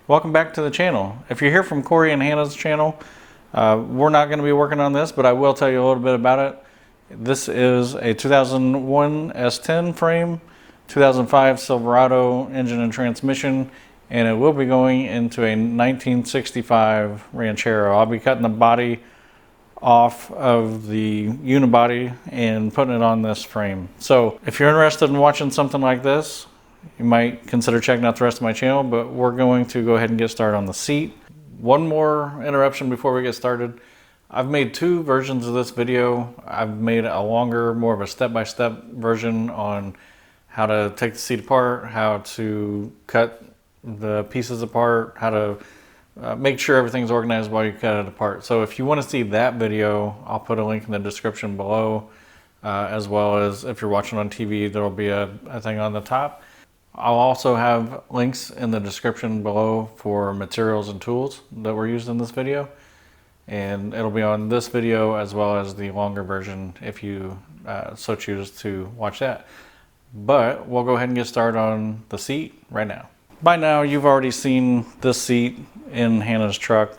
Welcome back to the channel. If you're here from Cory and Hannah's channel, we're not going to be working on this, but I will tell you a little bit about it. This is a 2001 S10 frame, 2005 Silverado engine and transmission, and it will be going into a 1965 Ranchero. I'll be cutting the body off of the unibody and putting it on this frame. So if you're interested in watching something like this, you might consider checking out the rest of my channel, but we're going to go ahead and get started on the seat. One more interruption before we get started. I've made two versions of this video. I've made a longer, more of a step-by-step version on how to take the seat apart, how to cut the pieces apart, how to make sure everything's organized while you cut it apart. So if you want to see that video, I'll put a link in the description below, as well as if you're watching on TV, there'll be a thing on the top. I'll also have links in the description below for materials and tools that were used in this video. And it'll be on this video as well as the longer version if you so choose to watch that. But we'll go ahead and get started on the seat right now. By now you've already seen this seat in Hannah's truck,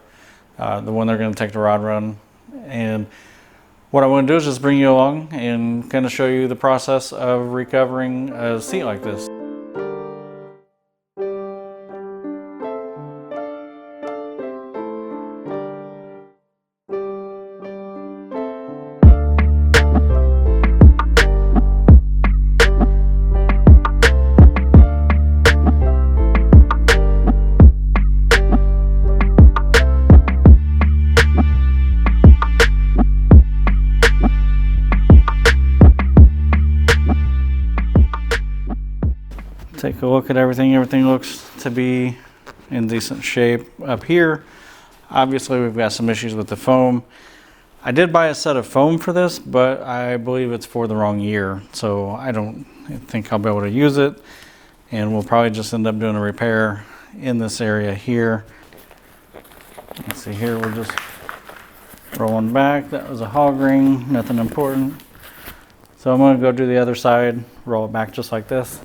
the one they're going to take the rod run. And what I want to do is just bring you along and kind of show you the process of recovering a seat like this. Take a look at everything. Everything looks to be in decent shape up here. Obviously we've got some issues with the foam. I did buy a set of foam for this, but I believe it's for the wrong year, so I don't think I'll be able to use it, and we'll probably just end up doing a repair in this area here. Let's see here, we're just rolling back. That was a hog ring, nothing important. So I'm going to go do the other side, roll it back just like this.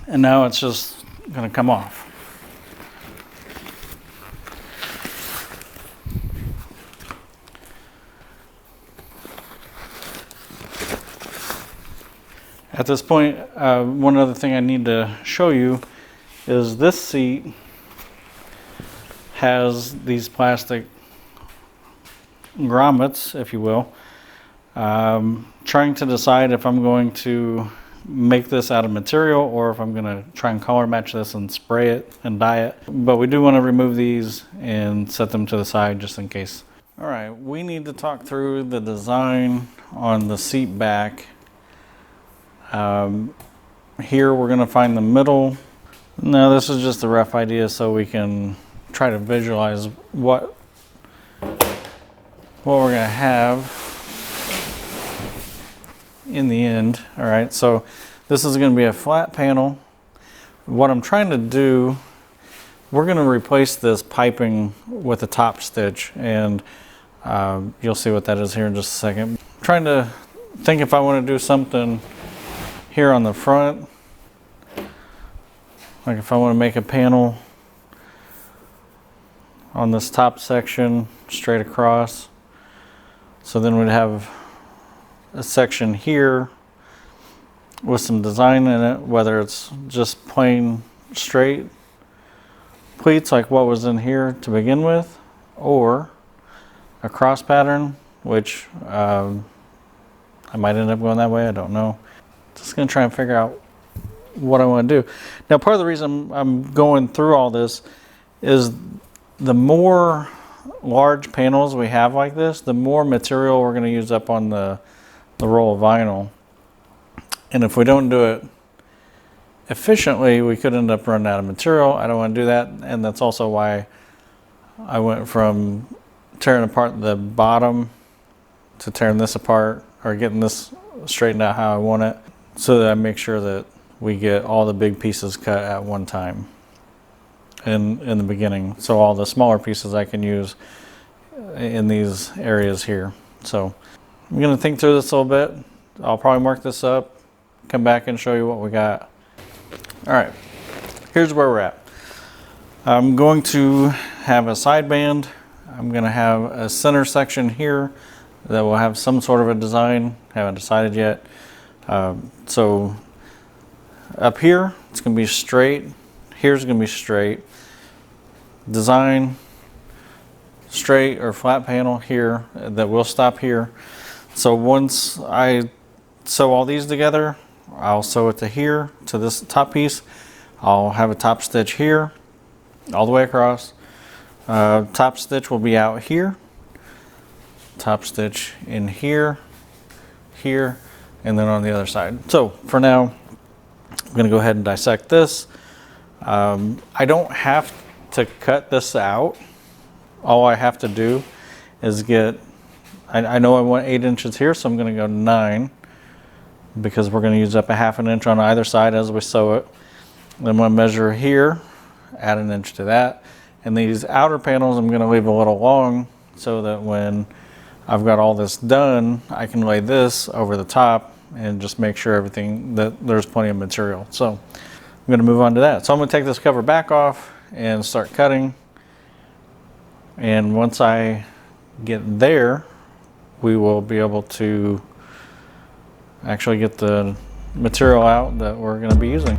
And now it's just going to come off. At this point, one other thing I need to show you is this seat has these plastic grommets, if you will. Trying to decide if I'm going to make this out of material or if I'm going to try and color match this and spray it and dye it. But we do want to remove these and set them to the side just in case. All right, we need to talk through the design on the seat back. Here we're going to find the middle. Now this is just a rough idea so we can try to visualize what we're going to have in the end. All right, so this is going to be a flat panel. What I'm trying to do, we're going to replace this piping with a top stitch, and you'll see what that is here in just a second. I'm trying to think if I want to do something here on the front, like if I want to make a panel on this top section straight across, so then we'd have a section here with some design in it, whether it's just plain straight pleats like what was in here to begin with, or a cross pattern, which I might end up going that way, I don't know. Just gonna try and figure out what I want to do. Now part of the reason I'm going through all this is the more large panels we have like this, the more material we're going to use up on the roll of vinyl. And if we don't do it efficiently, we could end up running out of material. I don't want to do that, and that's also why I went from tearing apart the bottom to tearing this apart, or getting this straightened out how I want it, so that I make sure that we get all the big pieces cut at one time in the beginning, so all the smaller pieces I can use in these areas here. So I'm going to think through this a little bit, I'll probably mark this up, come back and show you what we got. All right, here's where we're at. I'm going to have a side band. I'm going to have a center section here that will have some sort of a design. Haven't decided yet. So up here, it's going to be straight. Here's going to be straight. Design, straight or flat panel here that will stop here. So once I sew all these together, I'll sew it to here, to this top piece. I'll have a top stitch here, all the way across. Top stitch will be out here. Top stitch in here, here, and then on the other side. So for now, I'm going to go ahead and dissect this. I don't have to cut this out. All I have to do is get, I know I want 8 inches here, so I'm going to go 9, because we're going to use up a ½ inch on either side as we sew it. Then I'm going to measure here, add 1 inch to that. And these outer panels I'm going to leave a little long so that when I've got all this done, I can lay this over the top and just make sure everything, that there's plenty of material. So I'm going to move on to that. So I'm going to take this cover back off and start cutting. And once I get there, we will be able to actually get the material out that we're going to be using.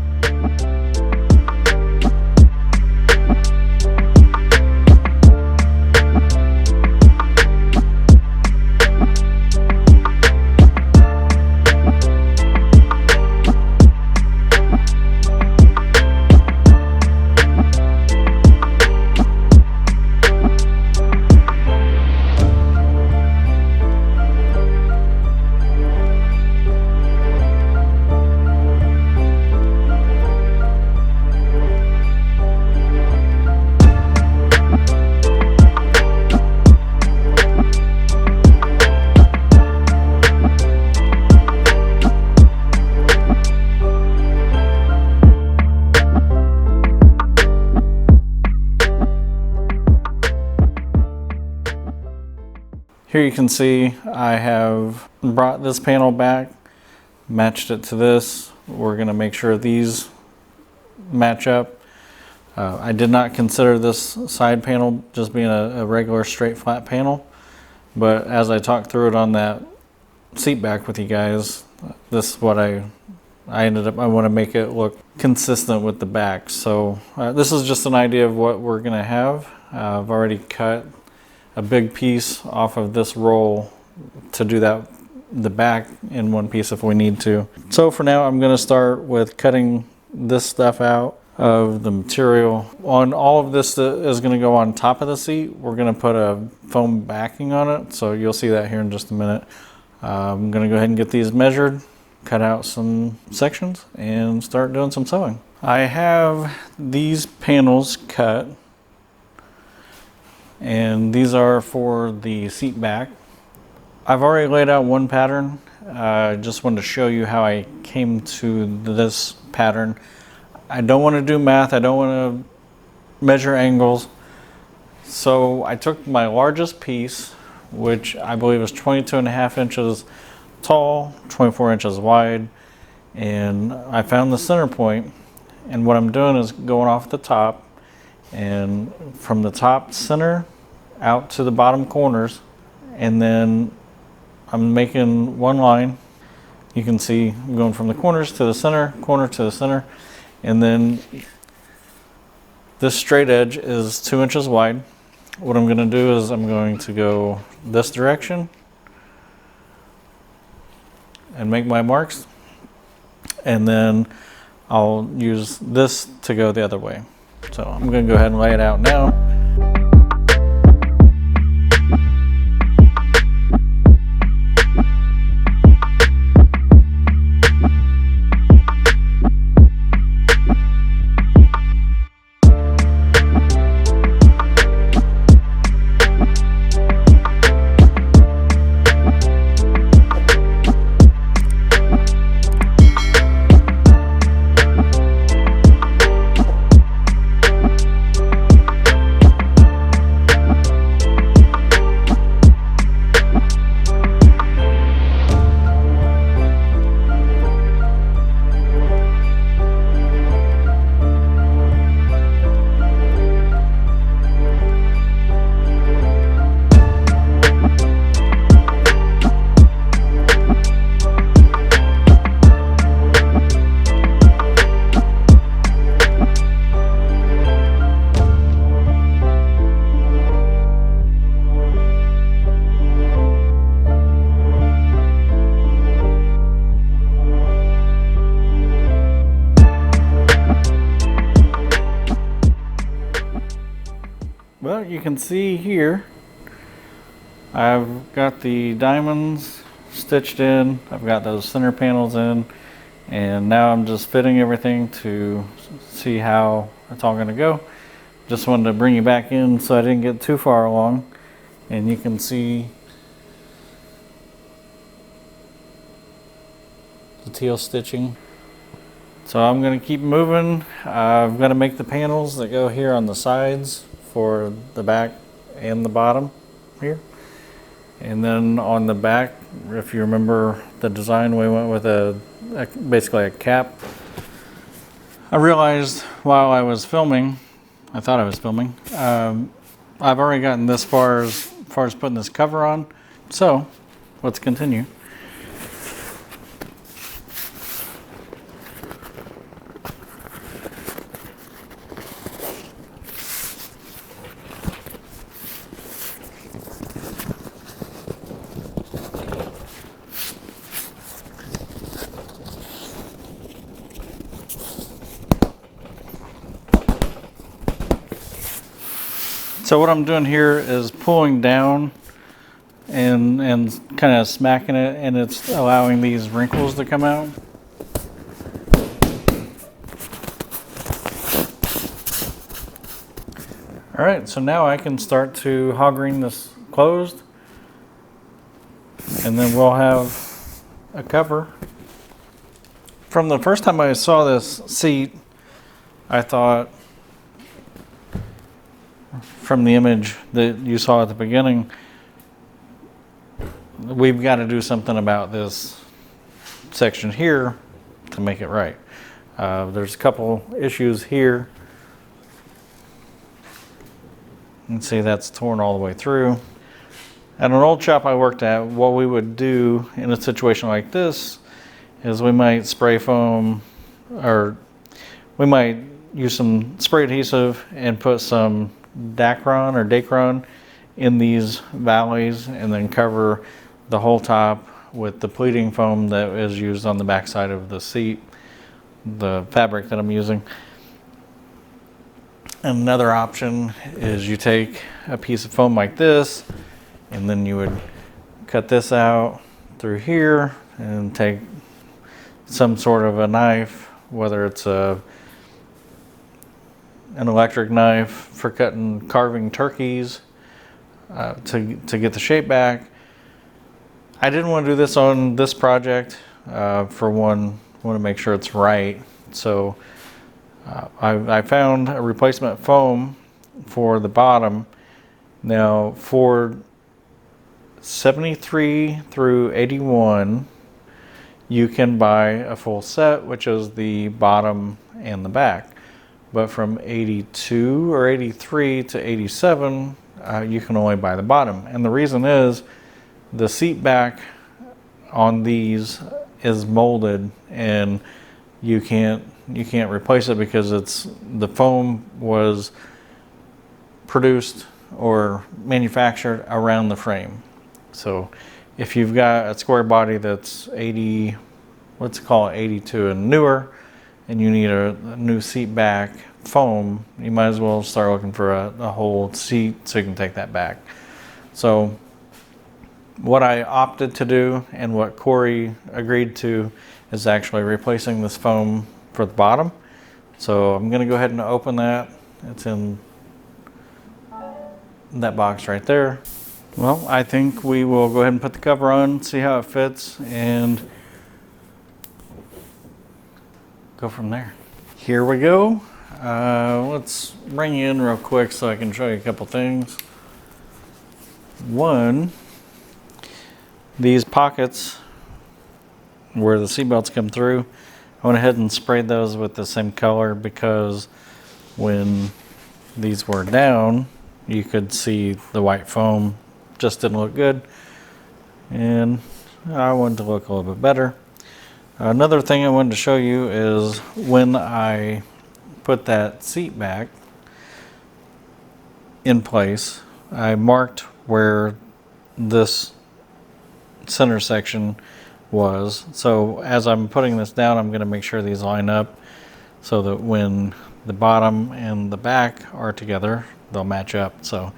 Here you can see I have brought this panel back, matched it to this. We're going to make sure these match up. I did not consider this side panel just being a regular straight flat panel, but as I talked through it on that seat back with you guys, this is what I want to make it look consistent with the back. So this is just an idea of what we're going to have. I've already cut a big piece off of this roll to do that, the back in one piece if we need to. So for now, I'm going to start with cutting this stuff out of the material. On all of this that is going to go on top of the seat, we're going to put a foam backing on it. So you'll see that here in just a minute. I'm going to go ahead and get these measured, cut out some sections, and start doing some sewing. I have these panels cut, and these are for the seat back. I've already laid out one pattern. I just wanted to show you how I came to this pattern. I don't want to do math. I don't want to measure angles. So I took my largest piece, which I believe is 22.5 inches tall, 24 inches wide, and I found the center point. And what I'm doing is going off the top, and from the top center out to the bottom corners, and then I'm making one line. You can see I'm going from the corners to the center, corner to the center, and then this straight edge is 2 inches wide. What I'm going to do is I'm going to go this direction and make my marks, and then I'll use this to go the other way. So I'm going to go ahead and lay it out now. Well, you can see here, I've got the diamonds stitched in, I've got those center panels in, and now I'm just fitting everything to see how it's all going to go. Just wanted to bring you back in so I didn't get too far along, and you can see the teal stitching. So I'm going to keep moving. I'm going to make the panels that go here on the sides for the back and the bottom here. And then on the back, if you remember the design, we went with basically a cap. I realized while I was filming, I thought I was filming, I've already gotten this far as putting this cover on. So let's continue. So what I'm doing here is pulling down and kind of smacking it, and it's allowing these wrinkles to come out. All right, so now I can start to hog ring this closed, and then we'll have a cover. From the first time I saw this seat, I thought, from the image that you saw at the beginning, we've got to do something about this section here to make it right. There's a couple issues here. You can see that's torn all the way through. At an old shop I worked at, what we would do in a situation like this is we might spray foam, or we might use some spray adhesive and put some Dacron in these valleys, and then cover the whole top with the pleating foam that is used on the back side of the seat, the fabric that I'm using. Another option is you take a piece of foam like this, and then you would cut this out through here and take some sort of a knife, whether it's an electric knife for carving turkeys, to get the shape back. I didn't want to do this on this project. For one, I want to make sure it's right. So I found a replacement foam for the bottom. Now for 73 through 81, you can buy a full set, which is the bottom and the back. But from 82 or 83 to 87, you can only buy the bottom. And the reason is the seat back on these is molded, and you can't replace it because the foam was produced or manufactured around the frame. So if you've got a square body that's 80, let's call it 82 and newer, and you need a new seat back foam, you might as well start looking for a whole seat so you can take that back. So what I opted to do, and what Cory agreed to, is actually replacing this foam for the bottom. So I'm going to go ahead and open that. It's in that box right there. Well, I think we will go ahead and put the cover on, see how it fits, and go from there. Here we go. Let's bring you in real quick so I can show you a couple things. One, these pockets where the seatbelts come through, I went ahead and sprayed those with the same color because when these were down, you could see the white foam just didn't look good, and I wanted to look a little bit better. Another thing I wanted to show you is when I put that seat back in place, I marked where this center section was. So as I'm putting this down, I'm going to make sure these line up so that when the bottom and the back are together, they'll match up. So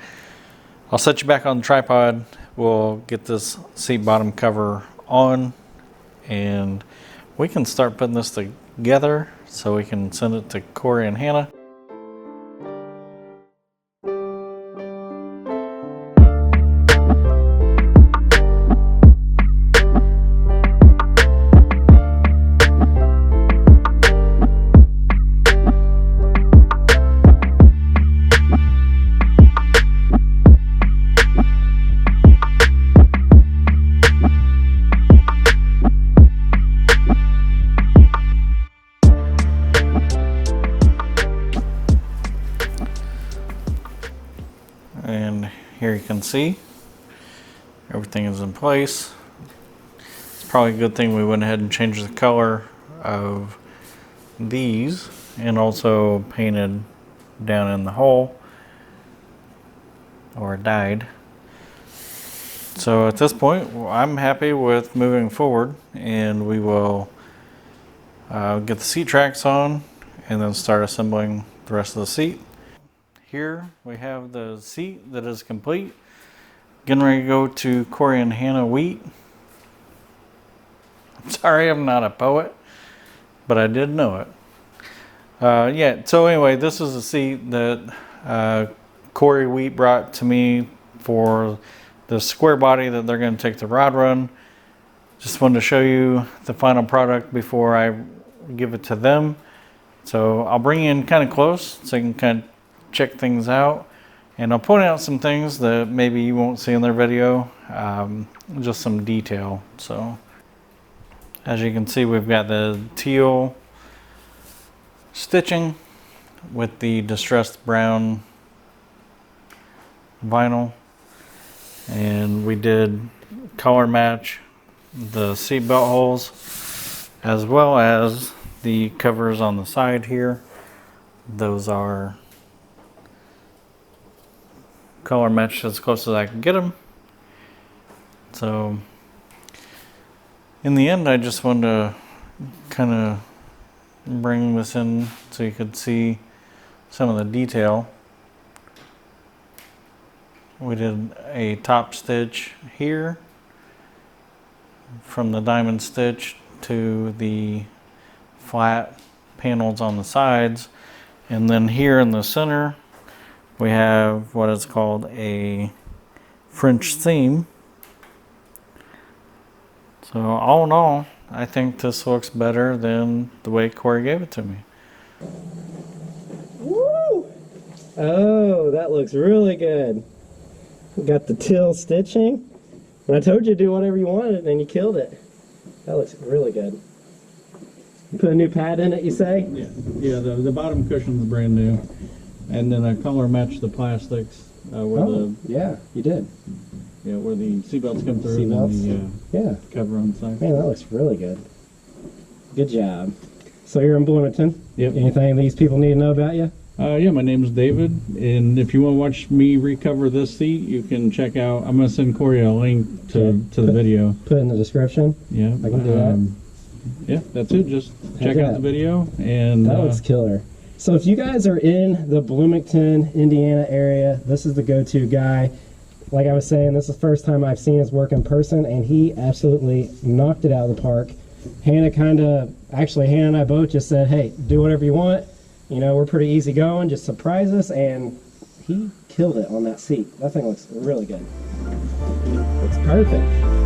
I'll set you back on the tripod. We'll get this seat bottom cover on and we can start putting this together so we can send it to Cory and Hannah. And here you can see everything is in place. It's probably a good thing we went ahead and changed the color of these and also painted down in the hole, or dyed. So at this point I'm happy with moving forward, and we will get the seat tracks on and then start assembling the rest of the seat. Here we have the seat that is complete. Getting ready to go to Cory and Hannah Wheat. I'm sorry I'm not a poet, but I did know it. Yeah, so anyway, this is a seat that Cory Wheat brought to me for the square body that they're going to take the rod run. Just wanted to show you the final product before I give it to them. So I'll bring you in kind of close so you can kind of check things out, and I'll point out some things that maybe you won't see in their video, just some detail. So as you can see, we've got the teal stitching with the distressed brown vinyl, and we did color match the seat belt holes as well as the covers on the side here. Those are color matched as close as I can get them. So in the end, I just wanted to kind of bring this in so you could see some of the detail. We did a top stitch here from the diamond stitch to the flat panels on the sides, and then here in the center we have what is called a French seam. So all in all, I think this looks better than the way Cory gave it to me. Woo! Oh, that looks really good. We got the teal stitching. And I told you to do whatever you wanted and you killed it. That looks really good. You put a new pad in it, you say? Yeah, the bottom cushion is brand new. And then I color matched the plastics yeah, you did. Yeah, where the seatbelts come through and the cover on the side. Man, that looks really good. Good job. So you're in Bloomington. Yep. Anything these people need to know about you? Yeah, my name's David, and if you want to watch me recover this seat, you can check out, I'm going to send Cory a link to the video. Put it in the description? Yeah. I can do that. Yeah, that's it. Just check out the video. And that looks killer. So if you guys are in the Bloomington, Indiana area, this is the go-to guy. Like I was saying, this is the first time I've seen his work in person, and he absolutely knocked it out of the park. Hannah Hannah and I both just said, hey, do whatever you want. You know, we're pretty easy going, just surprise us, and he killed it on that seat. That thing looks really good. Looks perfect.